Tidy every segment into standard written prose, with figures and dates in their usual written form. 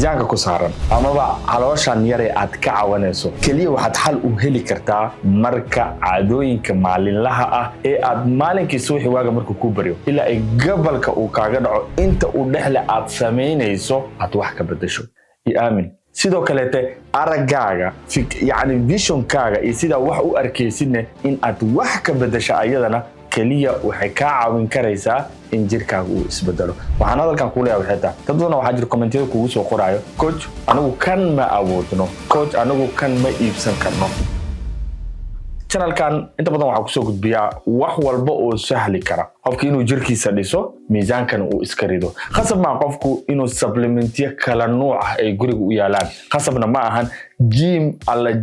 miisaanka ku saaran amaba calooshan yar ee aad ka cawanayso kaliya waxaad xal u heli kartaa marka caadooyinka maalinlaha ah ee aad maalinkii subaxii waaga markuu ku baryo ilaa ay gabalka uu kaaga dhaco inta uu dhexle aad samaynayso aad wax ka bedesho aamin sidoo kaleete aragaaga yani visionkaaga iyo sida wax u arkaysidna in aad wax ka bedesho ayadana kaliya waxay ka caawin karaysaa in jirkaaga uu isbedelo waxaan hadalkan ku leeyahay xitaa dad badan waxa jira commentiyada kugu soo qoraayo coach anigu kan ma awoodno coach anigu kan ma iibsan karno channelkan inta badan waxa ku soo gudbiyaa wax walba oo sahli kara qofka inuu jirkiisa dhiso miisaankan uu iska rido khasab ma qofku inuu supplementiyo kala nooc ah ay guriga u yaalaan khasabna ma ahan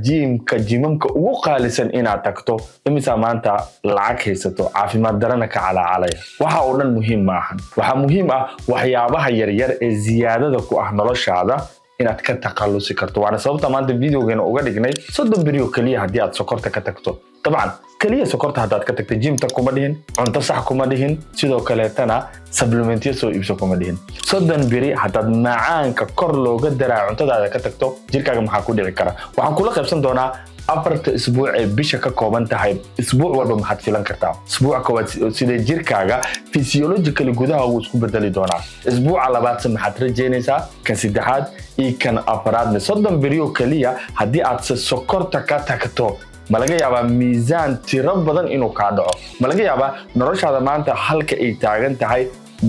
gym ka jimamka ugu qaalisan inaad tagto imisa maanta lacag haysato caafimaad darana ka calaalaya waxa oo dhan muhiim ma ahan waxa muhiim ah waxyaabaha yaryar ee ziyaadada ku ah noloshaada inaad ka taqalusi karto waana sababta maanta videogeena uga dhignay 30 beri oo kaliya hadii aad sokorta ka tagto طبعا kaliya sokorta hadaad ka tagto gymta kuma dhihin cunto sax kuma dhihin sidoo kale tana supplementiyo soo iibso kuma dhihin 30 beri hadaad macaanka kor looga daraa cuntadaada ka tagto jirkaaga maxaa ku dhici kara waxaan kula qaybsan doonaa afarta isbuuc ee bisha ka kooban tahay isbuuc walba maxaad filan kartaa isbuuca koowaad sida jirkaaga physiologically gudaha uu isku bedeli doonaa isbuuca labaad maxaad rajeynaysaa kan saddexaad iyo kan afraad 30 beri oo kaliya hadii aad sokorta ka tagto ma laga yaabaa miisaan tiro badan inuu ka dhaco ma laga yaabaa noloshaada maanta halka ay taagan tahay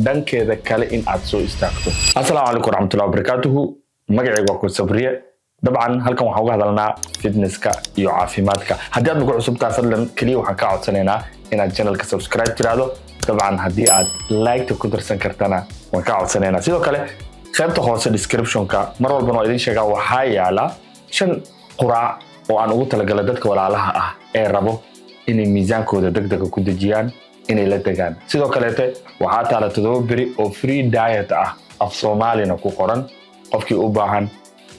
dhankeeda kale in aad soo istaagto assalaamu calaykum warahmatullahi wabarakatuh magacaygu waa ku sabriye dabcan halkan waxaan uga hadalnaa fitnesska iyo caafimaadka haddii aad nagu cusubtaa fadlan kaliya waxaan ka codsanaynaa inaad channelka subscribe tiraahdo dabcan haddii aad like ku darsan kartana waan ka codsanaynaa sidoo kale qaybta hoose descriptionka mar walba oo idin sheegaa waxaa yaala 5 quraac oo aan ugu talagalay dadka walaalaha ah ee rabo inay miisaankooda degdeg ku dejiyaan inay la degaan sidoo kale waxaa taala 7 beri oo free diet ah af Soomaalina ku qoran qofkii u baahan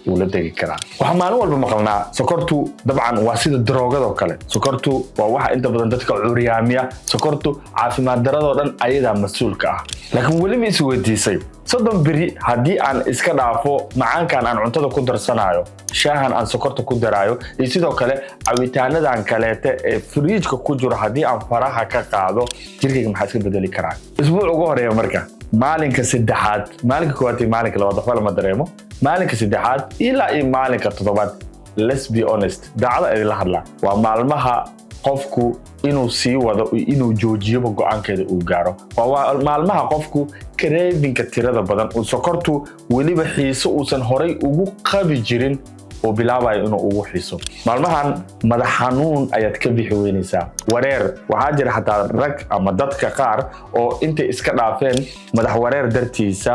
uu la degi karaa waxa maalin walba maqalnaa sokortu dabcan waa sida droogada kale sokortu waa waxa inta badan dadka curyaamiya sokortu caafimaad darado dhan ayada mas'uulka ah laakiin wali ma is weydiisay 30 beri hadii aan iska dhaafo macaankan aan cuntada ku darsanayo shaahan aan sokorta ku daraayo iyo sidoo kale cabitaanadan kaleete ee fridge-ka ku jiro hadii aan faraha ka qaado jirkayga maxaa iska bedeli karaa isbuuc ugu horeeya marka maalinka saddexaad maalinka koowaad iyo maalinka labaad waxba lama dareemo maalinka saddexaad ilaa iyo maalinka toddobaad let's be honest daacada idin la hadlaa waa maalmaha qofku inuu sii wado inuu joojiyo go'aankeeda uu gaaro waa maalmaha qofku craving-ka tirada badan oo sokortu waliba xiiso uusan horay ugu qabi jirin oo bilaabayo inuu ugu xiiso maalmahan madax xanuun ayaad ka bixi weynaysaa wareer waxaa jira xataa rag ama dadka qaar oo intay iska dhaafeen madax wareer dartiisa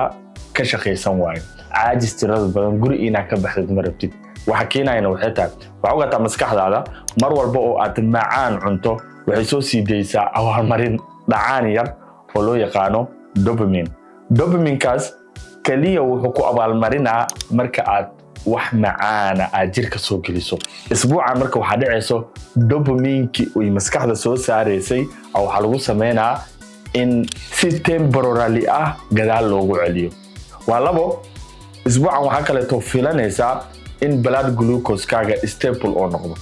ka shaqaysan waayo caajis tirada badan guri inaad ka baxdid ma rabtid waxa keenayna waxay tahay waxa ogaataa maskaxdaada mar walba oo aad macaan cunto waxay soo sii deysaa awaalmarin dhacaan yar oo loo yaqaano dopamine-kaas kaliya wuxuu ku abaalmarinaa marka aad wax macaana aad jirka soo geliso isbuucan marka waxaa dhacayso dopamine-kii ay maskaxda soo saaraysay waxaa lagu sameynaa in si temporary ah gadaal loogu celiyo waa labo isbuucan waxaa kaleeto filanaysaa in blood glucose-kaaga stable oo noqdo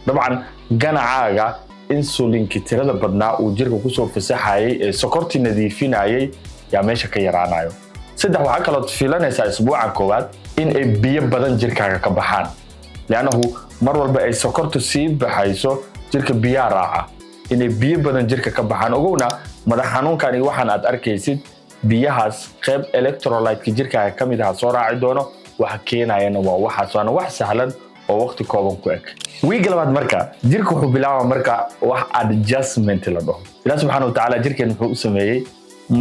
dabcan ganacaaga insulinki tirada badnaa uu jirka ku soo fasaxayay ee sokorti nadiifinayay yaa meesha ka yaraanayo saddex waxaa kale oo filanaysaa isbuucan koowaad in ay biyo badan jirkaaga ka baxaan laanahu mar walba ay sokortu sii baxayso jirka biyo raaca inay biyo badan jirka ka baxaan ogowna madax xanuunkan iyo waxaan aad arkaysid biyahaas qayb electrolyte-ka jirkaaga kamid ah soo raaci doono waxa keenayana waa waxaas waana wax sahlan oo waqti kooban ku eg week labaad marka jirku wuxuu bilaabaa marka wax adjustment la dhaho Ilaahay subhanahu wa ta'ala jirkeen wuxuu u sameeyay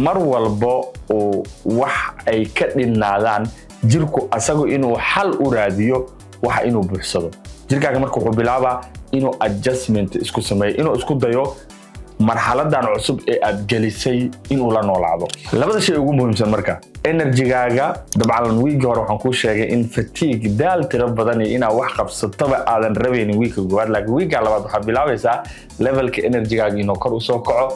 mar walba oo wax ay ka dhinaadaan jirku asagu inuu xal u raadiyo waxa inuu buuxsado jirkaaga marka wuxuu bilaabaa inuu adjustment isku sameeyo inuu isku dayo marxaladan cusub ee aad gelisay inuu la noolaado labada shay ugu muhiimsan marka energy-gaaga dabcan week hore waxaan ku sheegay in fatigue daal tiro badan iyo ina wax qabsataba aadan rabeynin week koowaad laakiin week labaad waxa bilaabaysaa levelka energy-gaaga inuu kor u soo kaco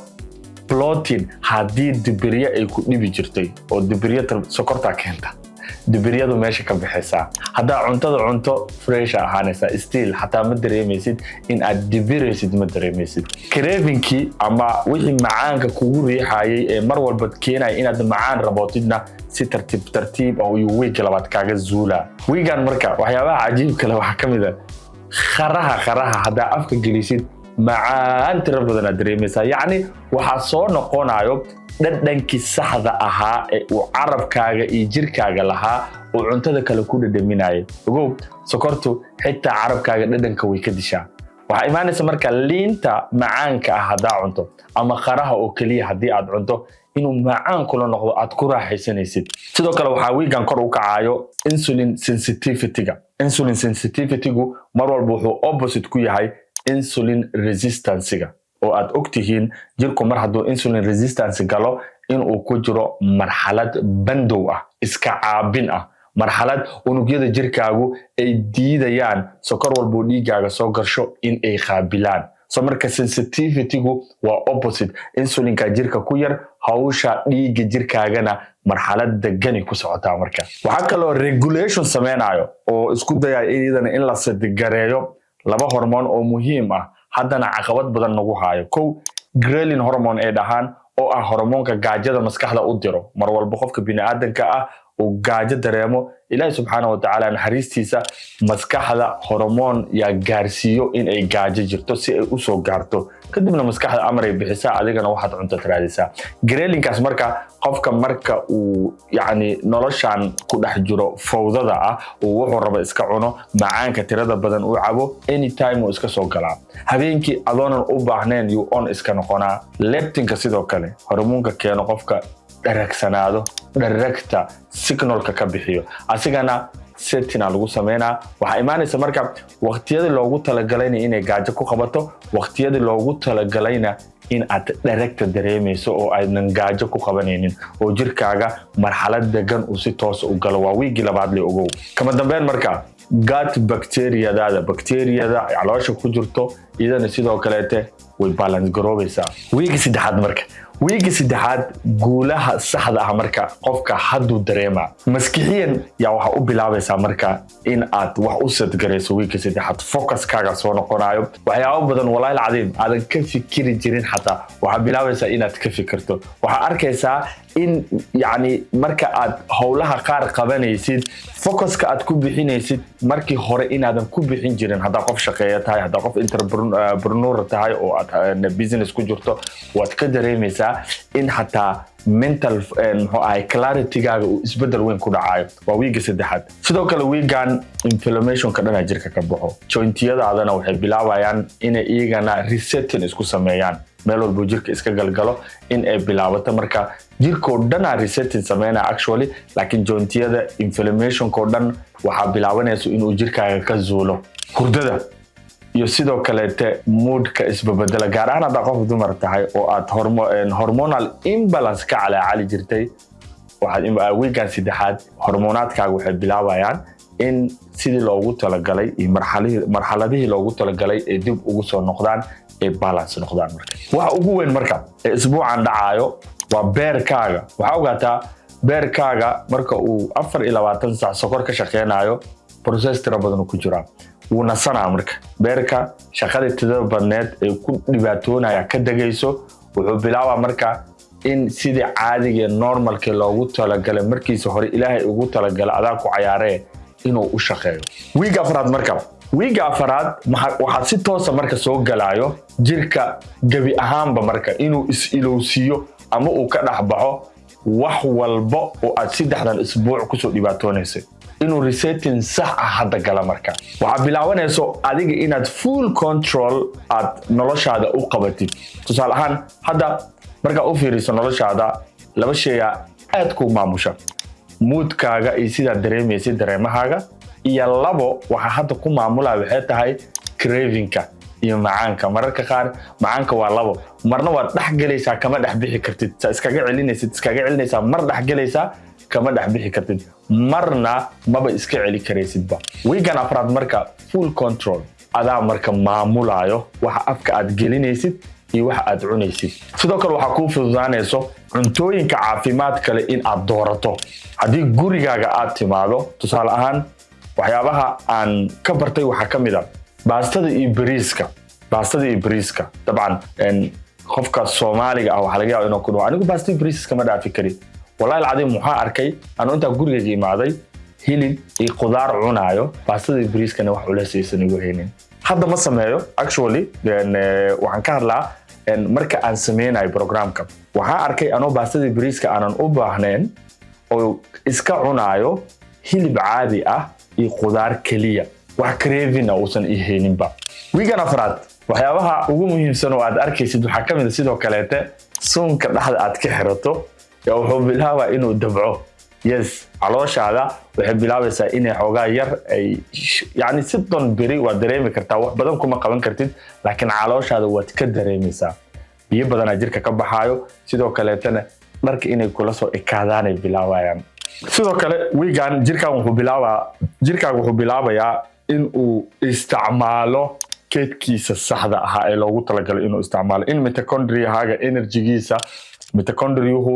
protein hadii dibiriye ay ku dhibi jirtay oo dibiriye sokorta keenta dibiryadu meesha ka bixaysaa haddaa cuntada cunto fresh ahaanaysa still xataa ma dareemaysid in aad dibiraysid ma dareemaysid cravingkii ama wixii macaanka kugu riixayay ee mar walba keenaya inaad macaan rabootidna si tartiib oo uu week labaad kaaga zuula weegan marka waxyaabaha cajiibka leh waxa kamid ah qaraha haddaa afka gelisid macaan tira badan aad dareemaysaa yacni waxaa soo noqonayo dhadhankii saxda ahaa ee uu carabkaaga iyo jirkaaga lahaa oo cuntada kale ku dhadhaminayay ogow sokortu xitaa carabkaaga dhadhanka way ka dishaa waxaa imaanaysa marka liinta macaanka ah haddaa cunto ama qaraha oo keliya haddii aad cunto inuu macaan kula noqdo aad ku raaxaysanaysid sidoo kale waxaa weegan kor u kacayo insulin sensitivitygu mar walba wuxuu opposite ku yahay insulin resistancega oo aad ogtihiin jirku mar hadduu insulin resistance galo inuu ku jiro marxalad bandow ah iska caabin ah marxalad unugyada jirkaagu ay diidayaan sokor walbo dhiigaaga soo garsho in ay qaabilaan so marka sensitivitygu waa opposite insulinka jirka ku yar hawsha dhiiga jirkaagana marxalad degani ku socotaa marka waxaa kaloo regulation sameynayo oo isku dayaya iyadana in la sadigareeyo laba hormoon oo muhiim ah haddana caqabad badan nagu haayo kow ghrelin hormone ee dhahaan oo ah hormoonka gaajada maskaxda u diro mar walba qofka bini'aadanka ah uu gaajo dareemo ilaahay subxaanahu wa tacaala naxariistiisa maskaxda hormoon yaa gaarsiiyo in ay gaajo jirto si ay u soo gaarto kadibna maskaxda amaray bixisaa adigana waxaad cunto tiraadisaa grelinkaas marka qofka marka uu yacni noloshan ku dhex jiro fawdada ah uu wuxuu raba iska cuno macaanka tirada badan uu cabo anytime uu iska soo galaa habeenkii adoonan u baahnayn yuu on iska noqonaa leptinka sidoo kale hormoonka keeno qofka dharagsanaado dharagta signalka ka bixiyo asigana settina lagu sameynaa waxaa imaanaysa marka waqtiyadii loogu talagalayna inay gaajo ku qabato waqtiyadii loogu talagalayna in aad dharagta dareemayso oo aadnan gaajo ku qabanaynin oo jirkaaga marxalad degan uu si toos u galo waa wiigii labaad le ogow kama dambeyn marka gut bacteriyada caloosha ku jirto iyadana sidoo kaleete way balance garoobaysaa wiigii saddexaad guulaha saxda ah marka qofka hadduu dareema maskixiyan yaa waxa u bilaabaysaa marka in aad wax u sadgarayso wiigii saddexaad focuskaaga soo noqonayo waxyaabo badan walahi alcadiim aadan ka fikiri jirin xataa waxaa bilaabaysaa inaad ka fikirto waxaa arkaysaa in yacni marka aad howlaha qaar qabanaysid focuska aad ku bixinaysid markii hore inaadan ku bixin jirin haddaa qof shaqeeya tahay haddaa qof entrepreneur tahay oo aad business ku jirto waad ka dareemaysaa in xataa mental muxuu ahay claritygaaga uu isbedel weyn ku dhacayo waa wiigii saddexaad sidoo kale wiigan inflammationka dhana jirka ka baxo jointiyadaadana waxay bilaabayaan inay iyagana resetting isku sameeyaan meel walbo jirka iska galgalo in ay bilaabato marka jirkoo dhanaa resetting sameynaa actually laakiin jointiyada inflammationkoo dhan waxaa bilaabanayso inuu jirkaaga ka zuulo hurdada iyo sidoo kaleete moodka isbabedela gaar ahaan haddaa qof dumar tahay oo aad hormonal imbalance ka calaacali jirtay waxaad wiigan saddexaad hormoonaadkaaga waxay bilaabayaan in sidii loogu talagalay iyo marxaladihii loogu talagalay ee dib ugu soo noqdaan ee balance noqdaan marka waxa ugu weyn marka ee isbuucan dhacayo waa beerkaaga waxaa ogaataa beerkaaga marka uu 24 saac sokor ka shaqeynayo process tira badan ku jira wuu nasanaa marka beerka shaqada tirada badneed ee ku dhibaatoonaya ka dagayso wuxuu bilaabaa marka in sidii caadiga normalka loogu talagalay markiisa hore ilaahay ugu talagalay adaa ku cayaaree inuu u shaqeeyo wiiga afraad waxaa si toosa marka soo galayo jirka gabi ahaanba marka inuu is-ilowsiiyo ama uu ka dhaxbaxo wax walba oo aad 3 isbuuc kusoo dhibaatoonaysay inuu resetting sax ah hadda gala marka waxaa bilaabanayso adiga inaad full control aad noloshaada u qabatid tusaale ahaan hadda markaa u fiiriso noloshaada laba shay aad ku maamusha moodkaaga iyo sidaad dareemaysid dareemahaaga iyo labo waxaa hadda ku maamulaya waxay tahay cravingka iyo macaanka mararka qaar macaanka waa labo marna waad dhex galaysaa kama dhex bixi kartid iskaga celinaysaa mar dhex galaysaa kama dhex bixi kartid marna maba iska celi karaysidba wiigan afraad marka full control adaa marka maamulayo waxa afka aad gelinaysid iyo wax aad cunaysid sidoo kale waxa ku fududaanayso cuntooyinka caafimaad kale in aad doorato haddii gurigaaga aad timaado tusaale ahaan waxyaabaha aan ka bartay waxa ka mid ah baastada iyo bariiska dabcan qofka Soomaaliga ah waxa laga yaabaa inuu ku dhaw anigu baastada iyo bariiska ma dhaafi karin wallahi alcadiim waxaan arkay anoo inta gurigayga imaaday hilib iyo qudaar cunaayo baastada iyo bariiskana wax culeysaysan igu haynin hadda ma sameeyo actually waxaan ka hadlaa marka aan sameynayo programka waxaan arkay anoo baastada iyo bariiska aanan u baahnayn oo iska cunaayo hilib caadi ah iyo qudaar kaliya wax craving uusan ii hayninba wiigan afraad waxyaabaha ugu muhiimsan oo aad arkaysid waxa ka mid ah sidoo kaleete suunka dhaxda aad ka xirato wuxuu bilaabaa inuu dabco yes calooshaada waxay bilaabaysaa inay xoogaa yar ay yani sidon beri waa dareemi kartaa wax badan kuma qaban kartid laakiin calooshaada waad ka dareemaysaa biyo badan jirka ka baxaayo sidoo kaleetana dharka inay kula soo ekaadaan ay bilaabayaan sidoo kale wiigan jirkaagu wuxuu bilaabayaa in uu isticmaalo keedkiisa saxda ah ee loogu talagalay inuu isticmaalo in mitochondriahaaga energy-giisa mitochondriuhu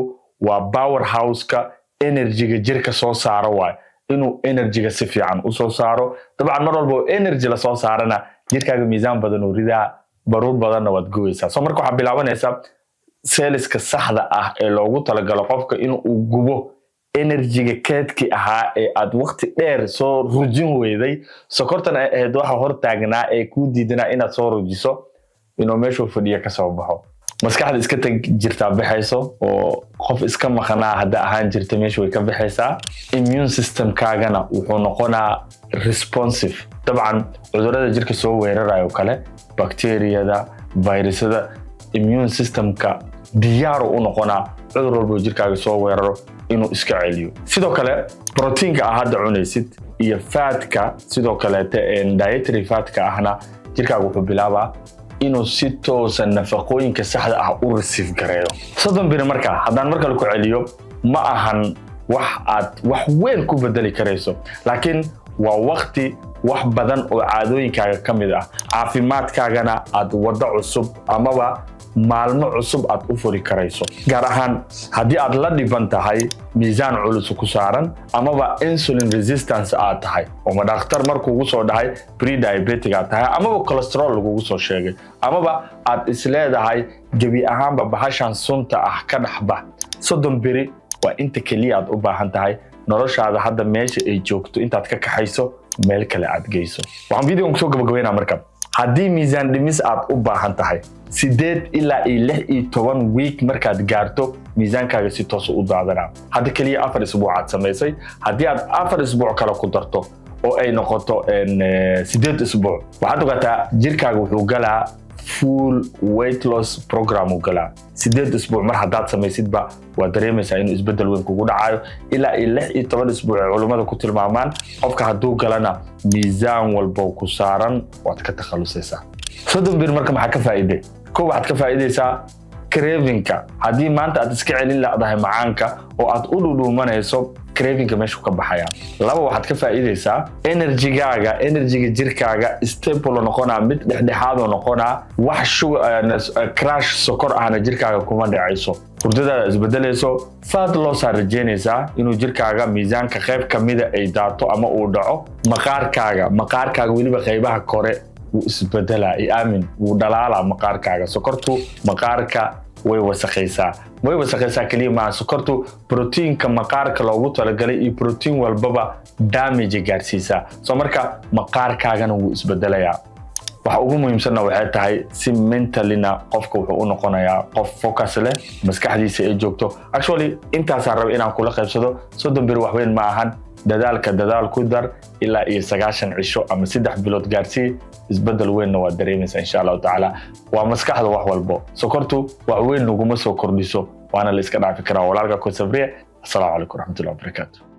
waa powerhouse-ka energy-ga jirka soo saaro waay inuu energy-ga si fiican u soo saaro dabcan mar walba energy la soo saarana jirkaaga miisaan badan oo ridaa baruur badanna waad gooysaa soo marka waxa bilaabanaysa cells-ka saxda ah ee loogu talagalo qofka inuu gubo energy-ga keedki ahaa ee aad waqti dheer soo rujin weyday sokortan ahayd waxa hor taagnaa ee ku diidanaa inaad soo rujiso inuu meeshu fadhiyo ka soo baxo maskaxda iska tag jirtaa baxayso oo qof iska maqnaa hadda ahaan jirta meesha way ka baxaysaa immune system-kaagana wuxuu noqonaa responsive dabcan cudurrada jirka soo weerarayo kale bakteeriyada virusyada immune system-ka diyaar u noqonaa cudur walba jirkaaga soo weeraro inuu iska celiyo sidoo kale proteinka aad hadda cunaysid iyo faatka sidoo kale dietary faatka ahna jirkaaga wuxuu bilaabaa inuu si toosan nafaqooyinka saxda ah u receive gareeyo soddon bir marka haddaan marka ku celiyo ma ahan wax weyn ku bedeli karayso laakiin waa waqti wax badan oo caadooyinkaaga ka mid ah caafimaadkaagana aad wada cusub amaba maalmo cusub aad u furi karayso gaar ahaan haddii aad la dhiban tahay miisaan culus ku saaran amaba insulin resistance aad tahay oo ma dhakhtar markuu ugu soo dhahay pre-diabetic aad tahay amaba cholesterol lagugu soo sheegay amaba aad isleedahay gebi ahaanba bahashan sunta ah ka dhaxba soddon beri waa inta kaliya aad u baahan tahay noloshaada hadda meesha ay joogto intaad ka kaxayso meel kale aad geyso waxaan videoon kusoo gabagabeynaa marka haddii miisaan dhimis aad u baahan tahay 8 ilaa 16 week markaad gaarto miisaankaaga si toos u daadanaa hadda kaliya 4 isbuuc aad samaysay haddii aad 4 isbuuc kale ku darto oo ay noqoto 8 isbuuc waxaad ogaataa jirkaaga wuxuu galaa full weight loss program u galaa 8 isbuuc mar haddaad samaysidba waa dareemaysaa inuu isbedel weyn kugu dhacayo ilaa 16 isbuuc ay culimada ku tilmaamaan qofka hadduu galana miisaan walba ku saaran waad ka takhalusaysaa soddon bir marka maxaa ka faa'iiday koow waxaad ka faa'iidaysaa craving-ka haddii maanta aad iska celin laadahay macaanka oo aad u dhudhuumanayso craving-ka meeshu ka baxaya laba waxaad ka faa'iidaysaa energy-gaaga jirkaaga stable noqonaa mid dhexdhexaad noqonaa wax crash sokor ahna jirkaaga kuma dhacayso hurdadaada isbedelayso fat loss aad rajeynaysaa inuu jirkaaga miisaanka qayb kamida ay daato ama uu dhaco maqaarkaaga weliba qaybaha kore wuu isbedelaa aamin wuu dhalaalaa maqaarkaaga sokortu maqaarka way wasaqaysaa kaliya maaha sokortu proteinka maqaarka loogu talagalay iyo protein walbaba damage gaarsiisaa soo marka maqaarkaagana wuu isbedelayaa waxa ugu muhiimsanna waxay tahay si mentalina qofka wuxuu u noqonayaa qof focus leh maskaxdiisa ay joogto actually intaasaan raba inaan kula qaybsado soddon bir wax weyn ma ahan dadaal ku dar ilaa 9 cisho ama 3 bilood gaarsii isbedel weynna waa dareemaysaa insha Allah taala waa maskaxda wax walbo sokortu wax weyn naguma soo kordhiso waana la iska dhaafi karaa walaalka ku sabriye assalamu alaykum warahmatullahi wabarakatuh